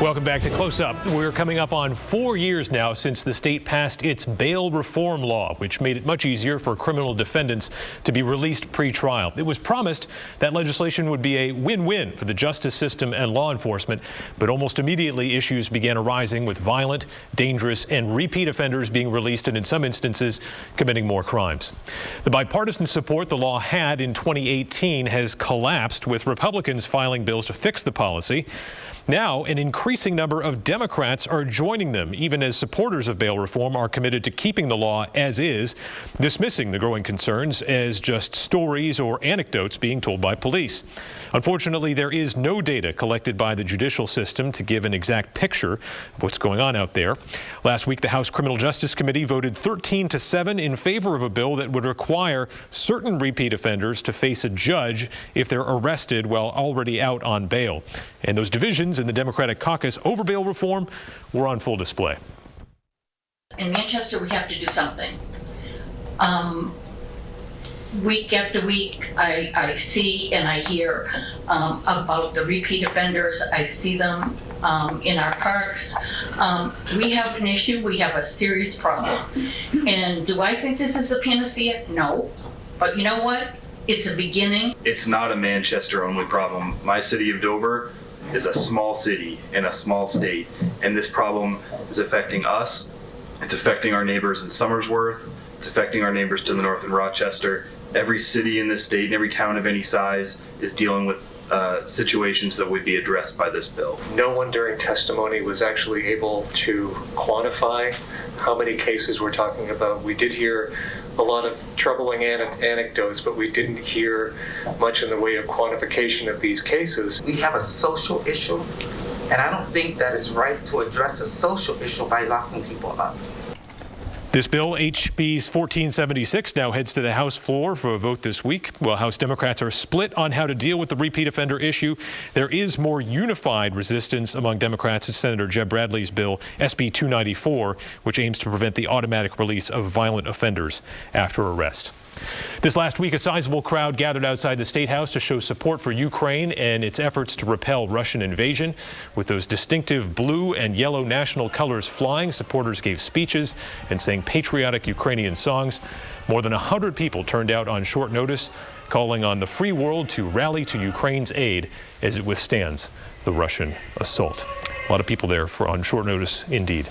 Welcome back to Close Up. We're coming up on 4 years now since the state passed its bail reform law, which made it much easier for criminal defendants to be released pre-trial. It was promised that legislation would be a win-win for the justice system and law enforcement, but almost immediately issues began arising with violent, dangerous, and repeat offenders being released and in some instances committing more crimes. The bipartisan support the law had in 2018 has collapsed, with Republicans filing bills to fix the policy. Now, an increasing number of Democrats are joining them, even as supporters of bail reform are committed to keeping the law as is, dismissing the growing concerns as just stories or anecdotes being told by police. Unfortunately, there is no data collected by the judicial system to give an exact picture of what's going on out there. Last week, the House Criminal Justice Committee voted 13-7 in favor of a bill that would require certain repeat offenders to face a judge if they're arrested while already out on bail. And those divisions in the Democratic caucus over bail reform were on full display. In Manchester, we have to do something. Week after week, I see and I hear about the repeat offenders. I see them in our parks. We have an issue. We have a serious problem. And do I think this is the panacea? No. But you know what? It's a beginning. It's not a Manchester-only problem. My city of Dover is a small city in a small state, and this problem is affecting us. It's affecting our neighbors in Somersworth. It's affecting our neighbors to the north in Rochester. Every city in this state and every town of any size is dealing with situations that would be addressed by this bill. No one during testimony was actually able to quantify how many cases we're talking about. We did hear a lot of troubling anecdotes, but we didn't hear much in the way of quantification of these cases. We have a social issue, and I don't think that it's right to address a social issue by locking people up. This bill, HB 1476, now heads to the House floor for a vote this week. While House Democrats are split on how to deal with the repeat offender issue, there is more unified resistance among Democrats to Senator Jeb Bradley's bill, SB 294, which aims to prevent the automatic release of violent offenders after arrest. This last week, a sizable crowd gathered outside the State House to show support for Ukraine and its efforts to repel Russian invasion. With those distinctive blue and yellow national colors flying, supporters gave speeches and sang patriotic Ukrainian songs. More than 100 people turned out on short notice, calling on the free world to rally to Ukraine's aid as it withstands the Russian assault. A lot of people there on short notice indeed.